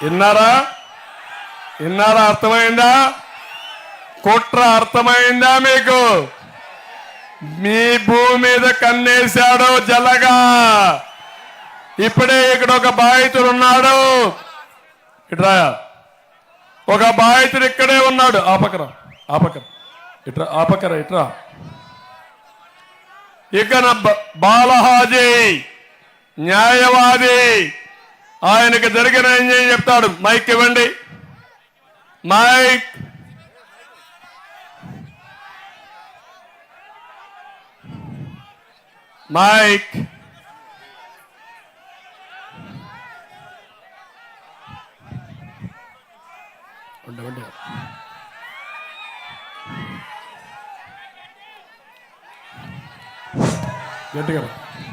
విన్నారా విన్నారా? అర్థమైందా? కుట్ర అర్థమైందా మీకు? మీ భూమి మీద కన్నేశాడు జలగా. ఇప్పుడే ఇక్కడ ఒక బాధితుడు ఉన్నాడు. ఇట్రా, ఒక బాధితుడు ఇక్కడే ఉన్నాడు. ఆపకర ఆపకర ఇట్రా, ఆపకర ఇట్రా. ఇక బాలహాజీ న్యాయవాది, ఆయనకు జరిగిన ఏం చెప్తాడు. మైక్ ఇవ్వండి, మైక్. మైక్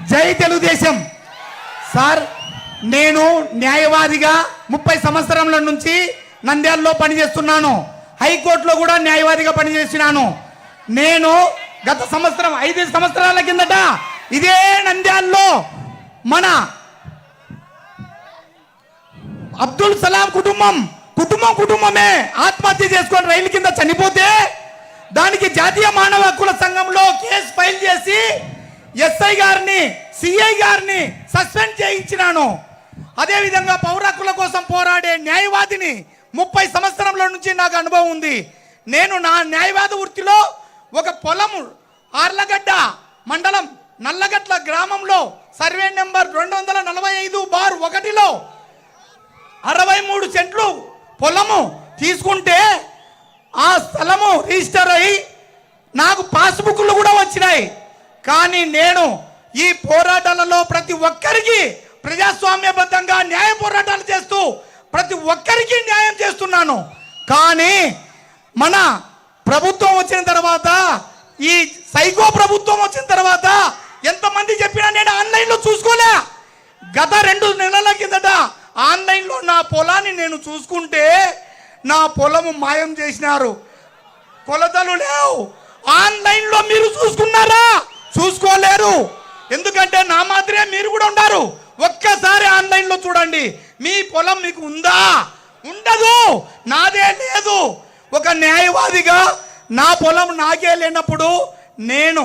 జై తెలుగుదేశం. సార్, నేను న్యాయవాదిగా 30 సంవత్సరాల నుంచి నంద్యాలలో పనిచేస్తున్నాను. హైకోర్టులో కూడా న్యాయవాదిగా పనిచేసినాను. నేను గత సంవత్సరం 5 సంవత్సరాల కిందట ఇదే నంద్యాలలో మన అబ్దుల్ సలాం కుటుంబమే ఆత్మహత్య చేసుకొని రైలు కింద చనిపోతే దానికి జాతీయ మానవ హక్కుల సంఘంలో కేసు ఫైల్ చేసి ఎస్ఐ గారిని, సిఐ గారిని సస్పెండ్ చేయించినాను. అదేవిధంగా పౌర హక్కుల కోసం పోరాడే న్యాయవాదిని 30 సంవత్సరాల నుంచి నాకు అనుభవం ఉంది. నేను నా న్యాయవాద వృత్తిలో ఒక పొలము ఆర్లగడ్డ మండలం నల్లగట్ల గ్రామంలో సర్వే నెంబర్ 245/1లో 63 సెంట్లు పొలము తీసుకుంటే ఆ స్థలము రిజిస్టర్ అయి నాకు పాస్బుక్లు కూడా వచ్చినాయి. కానీ నేను ఈ పోరాటాలలో ప్రతి ఒక్కరికి ప్రజాస్వామ్యబద్ధంగా న్యాయ పోరాటాలు చేస్తూ ప్రతి ఒక్కరికి న్యాయం చేస్తున్నాను. కానీ మన ప్రభుత్వం వచ్చిన తర్వాత, ఈ సైకో ప్రభుత్వం వచ్చిన తర్వాత ఎంతమంది చెప్పినా నేను ఆన్లైన్లో చూసుకోలే. గత 2 నెలల కిందట ఆన్లైన్లో నా పొలాన్ని నేను చూసుకుంటే నా పొలము మాయం చేసినారు. కొలతలు లేవు. ఆన్లైన్లో మీరు చూసుకున్నారా? చూసుకోలేరు. ఎందుకంటే నా మాదిరే మీరు కూడా ఉన్నారు. ఒక్కసారి ఆన్లైన్లో చూడండి. మీ పొలం మీకు ఉందా? ఉండదు. నాదే లేదు. ఒక న్యాయవాదిగా నా పొలం నాకే లేనప్పుడు నేను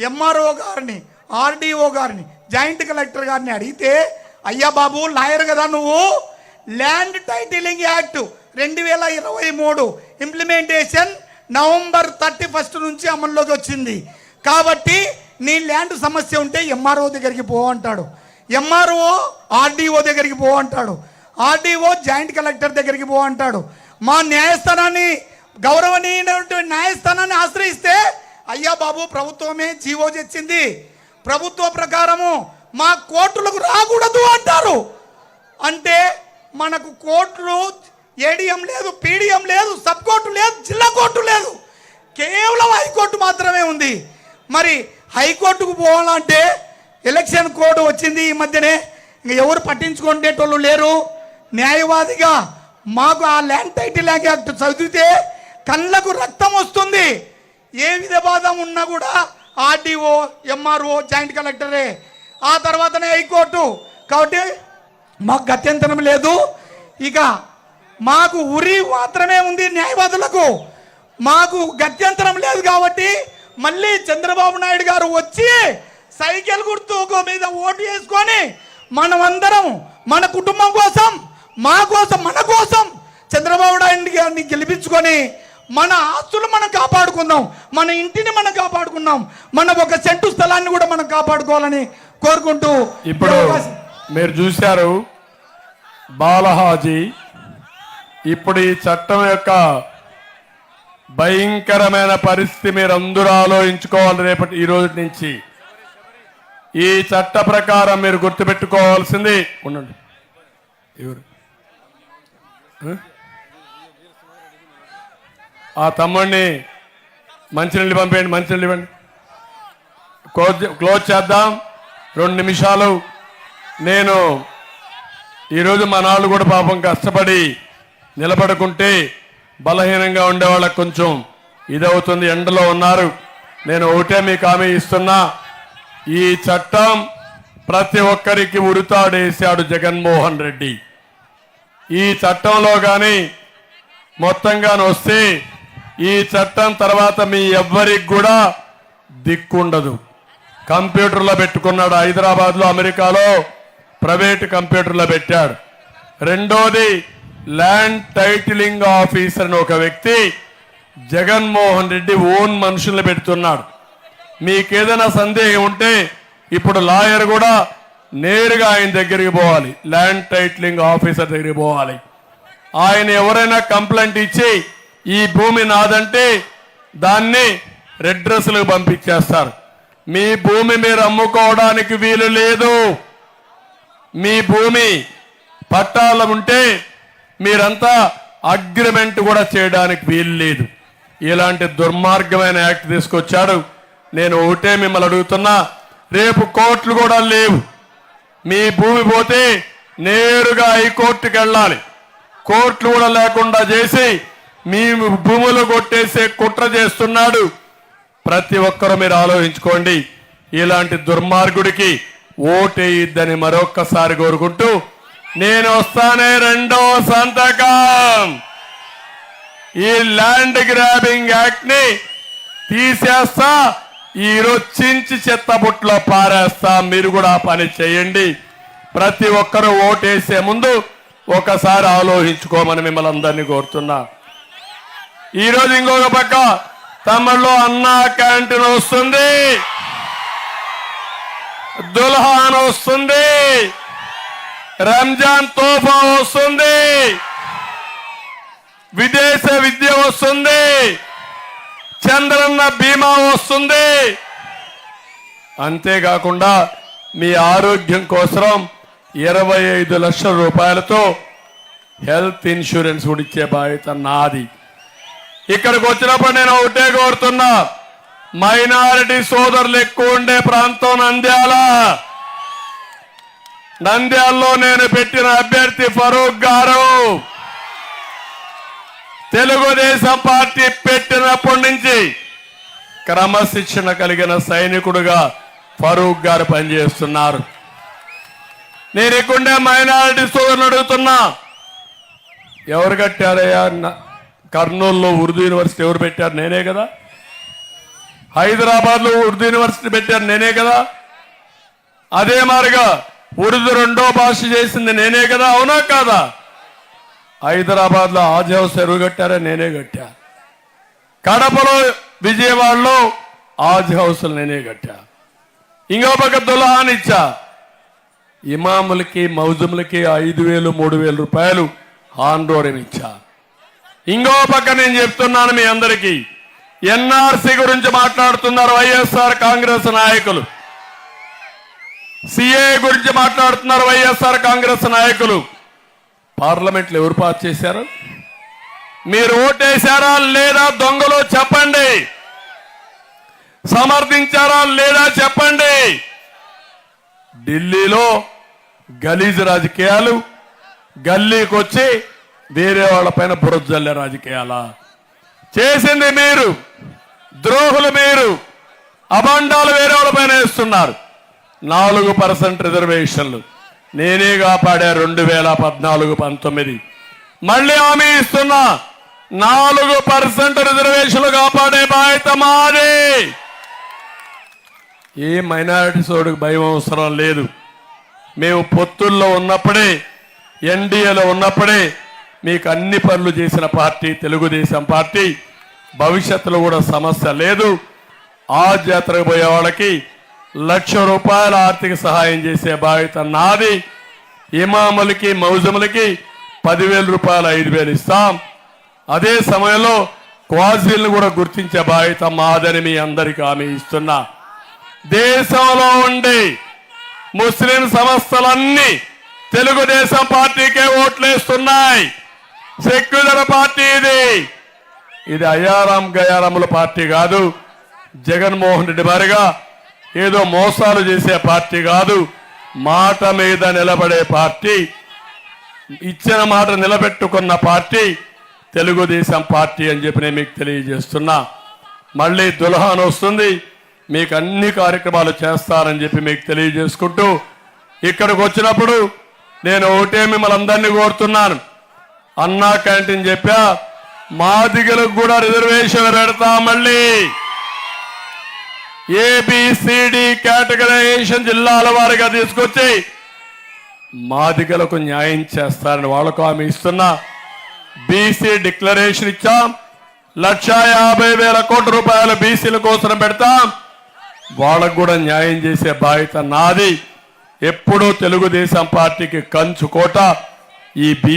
ఎంఆర్ఓ గారిని, ఆర్డీఓ గారిని, జాయింట్ కలెక్టర్ గారిని అడిగితే, అయ్యా బాబు లాయర్ కదా నువ్వు, land titling act 2023 implementation November 31 నుంచి అమల్లోకి వచ్చింది. కాబట్టి నీ ల్యాండ్ సమస్య ఉంటే ఎంఆర్ఓ దగ్గరికి పో అంటాడు. ఎంఆర్ఓ ఆర్డీఓ దగ్గరికి పో అంటాడు. ఆర్డీఓ జాయింట్ కలెక్టర్ దగ్గరికి పో అంటాడు. మా న్యాయస్థానాన్ని, గౌరవనీయమైనటువంటి న్యాయస్థానాన్ని ఆశ్రయిస్తే, అయ్యా బాబు ప్రభుత్వమే జీవో తెచ్చింది, ప్రభుత్వ ప్రకారము మా కోర్టులకు రాకూడదు అంటారు. అంటే మనకు కోర్టులు ఏడీఎం లేదు, పీడిఎం లేదు, సబ్ కోర్టు లేదు, జిల్లా కోర్టు లేదు, కేవలం హైకోర్టు మాత్రమే ఉంది. మరి హైకోర్టుకు పోవాలంటే ఎలక్షన్ కోడ్ వచ్చింది ఈ మధ్యనే, ఇంక ఎవరు పట్టించుకునేటోళ్ళు లేరు. న్యాయవాదిగా మాకు ఆ ల్యాండ్ టైటిల్ యాక్ట్ చదివితే కళ్ళకు రక్తం వస్తుంది. ఏ విధవాదం ఉన్నా కూడా ఆర్డీఓ, ఎంఆర్ఓ, జాయింట్ కలెక్టరే, ఆ తర్వాతనే హైకోర్టు. కాబట్టి మాకు గత్యంతరం లేదు. ఇక మాకు ఉరి మాత్రమే ఉంది న్యాయవాదులకు. మాకు గత్యంతరం లేదు. కాబట్టి మళ్ళీ చంద్రబాబు నాయుడు గారు వచ్చి సైకిల్ గుర్తు మీద ఓటు వేసుకొని మనమందరం మన కుటుంబం కోసం, మా కోసం, మన కోసం చంద్రబాబు నాయుడు గారిని గెలిపించుకొని మన ఆస్తులు మనం కాపాడుకుందాం, మన ఇంటిని మనం కాపాడుకుందాం, మన ఒక సెంటు స్థలాన్ని కూడా మనం కాపాడుకోవాలని కోరుకుంటూ. ఇప్పుడు మీరు చూశారు బాలహాజీ. ఇప్పుడు ఈ చట్టం యొక్క భయంకరమైన పరిస్థితి మీరు అందరూ ఆలోచించుకోవాలి. రేపటి ఈ రోజు నుంచి ఈ చట్ట ప్రకారం మీరు గుర్తుపెట్టుకోవాల్సింది, ఉండండి, ఎవరు ఆ తమ్ముడిని మంచినీళ్ళు పంపేయండి, మంచినీళ్ళు ఇవ్వండి. క్లోజ్ చేద్దాం 2 నిమిషాలు. నేను ఈరోజు మా నాళ్ళు కూడా పాపం కష్టపడి నిలబడుకుంటే బలహీనంగా ఉండే వాళ్ళకు కొంచెం ఇదవుతుంది. ఎండలో ఉన్నారు. నేను ఒకటే మీకు హామీ ఇస్తున్నా, ఈ చట్టం ప్రతి ఒక్కరికి ఉరితాడేశాడు జగన్మోహన్ రెడ్డి. ఈ చట్టంలో కానీ మొత్తంగా వస్తే ఈ చట్టం తర్వాత మీ ఎవ్వరికి కూడా దిక్కుండదు. కంప్యూటర్లో పెట్టుకున్నాడు, హైదరాబాద్లో అమెరికాలో ప్రైవేట్ కంప్యూటర్లో పెట్టాడు. రెండోది ల్యాండ్ టైటిలింగ్ ఆఫీసర్ అని ఒక వ్యక్తి జగన్మోహన్ రెడ్డి ఓన్ మనుషుల్ని పెడుతున్నాడు. మీకేదైనా సందేహం ఉంటే ఇప్పుడు లాయర్ కూడా నేరుగా ఆయన దగ్గరికి పోవాలి, ల్యాండ్ టైటిలింగ్ ఆఫీసర్ దగ్గరికి పోవాలి. ఆయన ఎవరైనా కంప్లైంట్ ఇచ్చి ఈ భూమి నాదంటే దాన్ని రెడ్రెస్లకు పంపించేస్తారు. మీ భూమి మీరు అమ్ముకోవడానికి వీలు లేదు. మీ భూమి పట్టాలు ఉంటే మీరంతా అగ్రిమెంట్ కూడా చేయడానికి వీలు లేదు. ఇలాంటి దుర్మార్గమైన యాక్ట్ తీసుకొచ్చాడు. నేను ఒకటే మిమ్మల్ని అడుగుతున్నా, రేపు కోర్టులు కూడా లేవు. మీ భూమి పోతే నేరుగా హైకోర్టుకి వెళ్ళాలి. కోర్టులు కూడా లేకుండా చేసి మీ భూములు కొట్టేసే కుట్ర చేస్తున్నాడు. ప్రతి ఒక్కరూ మీరు ఆలోచించుకోండి. ఇలాంటి దుర్మార్గుడికి ఓటేయిద్దని మరొక్కసారి కోరుకుంటూ నేను వస్తానే రెండో సంతకం. ఈ ల్యాండ్ గ్రాబింగ్ యాక్ట్ ని తీసేస్తా, ఈరోజు చించి చెత్త బుట్లో పారేస్తా. మీరు కూడా ఆ పని చేయండి. ప్రతి ఒక్కరూ ఓటేసే ముందు ఒకసారి ఆలోచించుకోమని మిమ్మల్ని అందరినీ కోరుతున్నా. ఈరోజు ఇంకొక పక్క తమిళలో అన్నా క్యాంటీన్ వస్తుంది, దుల్హాన్ వస్తుంది, రంజాన్ తోఫా వస్తుంది, విదేశ విద్య వస్తుంది, చంద్రన్న బీమా వస్తుంది. అంతేకాకుండా మీ ఆరోగ్యం కోసం 25 లక్షల రూపాయలతో హెల్త్ ఇన్సూరెన్స్ కూడా ఇచ్చే బాధ్యత నాది. ఇక్కడికి వచ్చినప్పుడు నేను ఒకటే కోరుతున్నా, మైనారిటీ సోదరులు ఎక్కువ ఉండే ప్రాంతం నంద్యాలలో నేను పెట్టిన అభ్యర్థి ఫరూక్ గారు తెలుగుదేశం పార్టీ పెట్టినప్పటి నుంచి క్రమశిక్షణ కలిగిన సైనికుడుగా ఫరూక్ గారు పనిచేస్తున్నారు. నేను ఇక్కడే మైనారిటీ సోదరులు అడుగుతున్నా, ఎవరు కట్టారయ్యా? కర్నూలులో ఉర్దూ యూనివర్సిటీ ఎవరు పెట్టారు? నేనే కదా. హైదరాబాద్లో ఉర్దూ యూనివర్సిటీ పెట్టారు నేనే కదా. అదే మారిగా ఉర్దూ రెండో భాష చేసింది నేనే కదా, అవునా కాదా? హైదరాబాద్లో ఆజ్ హౌస్ ఎవరు కట్టారా? నేనే కట్టా. కడపలో విజయవాడలో ఆజ్ హౌస్ నేనే కట్టా. ఇంకో పక్క దుల్హాన్ ఇచ్చా. ఇమాములకి మౌజుములకి 5,000 3,000 రూపాయలు ఆందోళన ఇచ్చా. ఇంకో పక్క నేను చెప్తున్నాను మీ అందరికీ, ఎన్ఆర్సీ గురించి మాట్లాడుతున్నారు వైఎస్ఆర్ కాంగ్రెస్ నాయకులు, సిఏ గురించి మాట్లాడుతున్నారు వైఎస్ఆర్ కాంగ్రెస్ నాయకులు. పార్లమెంట్లో ఎవరు పాస్ చేశారు? మీరు ఓటేశారా లేదా? దొంగలో చెప్పండి. సమర్థించారా లేదా చెప్పండి. ఢిల్లీలో గలీజ్ రాజకీయాలు, గల్లీకొచ్చి వేరే వాళ్ళ పైన బురజల్లే రాజకీయాలా చేసింది మీరు? ద్రోహులు మీరు. అబండాలు వేరే వాళ్ళ పైన వేస్తున్నారు. 4% రిజర్వేషన్లు నేనే కాపాడా 2014-19. మళ్ళీ హామీ ఇస్తున్నా, 4% రిజర్వేషన్లు కాపాడే బాధ్యత మాది. ఏ మైనారిటీ సోడుకు భయం అవసరం లేదు. మేము పొత్తుల్లో ఉన్నప్పుడే, ఎన్డీఏలో ఉన్నప్పుడే మీకు అన్ని పనులు చేసిన పార్టీ తెలుగుదేశం పార్టీ. భవిష్యత్తులో కూడా సమస్య లేదు. ఆ జాతరకు పోయే వాళ్ళకి 1,00,000 రూపాయల ఆర్థిక సహాయం చేసే బాధ్యత నాది. ఇమాములకి మౌజములకి 10,000 రూపాయలు 5,000 ఇస్తాం. అదే సమయంలో క్వాజీలను కూడా గుర్తించే బాధ్యత మాదని మీ అందరికీ హామీ ఇస్తున్నా. దేశంలో ఉండి ముస్లిం సంస్థలన్నీ తెలుగుదేశం పార్టీకే ఓట్లేస్తున్నాయి. సెక్యులర్ పార్టీ ఇది అయారాం గయారాముల పార్టీ కాదు. జగన్మోహన్ రెడ్డి మారిగా ఏదో మోసాలు చేసే పార్టీ కాదు. మాట మీద నిలబడే పార్టీ, ఇచ్చిన మాట నిలబెట్టుకున్న పార్టీ తెలుగుదేశం పార్టీ అని చెప్పి నేను మీకు తెలియజేస్తున్నా. మళ్ళీ దుల్హాన్ వస్తుంది, మీకు అన్ని కార్యక్రమాలు చేస్తారని చెప్పి మీకు తెలియజేసుకుంటూ ఇక్కడికి వచ్చినప్పుడు నేను ఒకటే మిమ్మల్ని అందరినీ కోరుతున్నాను. అన్నా క్యాంటీన్ చెప్పా, మాదిగలకు కూడా రిజర్వేషన్ పెడతా. మళ్ళీ ఏబిసిడి కేటగరైజేషన్ జిల్లాల వారిగా తీసుకొచ్చి మాదిగలకు న్యాయం చేస్తారని వాళ్ళకు హామీ ఇస్తున్నా. బీసీ డిక్లరేషన్ ఇచ్చాం, 1,50,000 కోట్ల రూపాయలు బీసీల కోసం పెడతాం. వాళ్ళకు కూడా న్యాయం చేసే బాధ్యత నాది. ఎప్పుడూ తెలుగుదేశం పార్టీకి కంచుకోట ఈ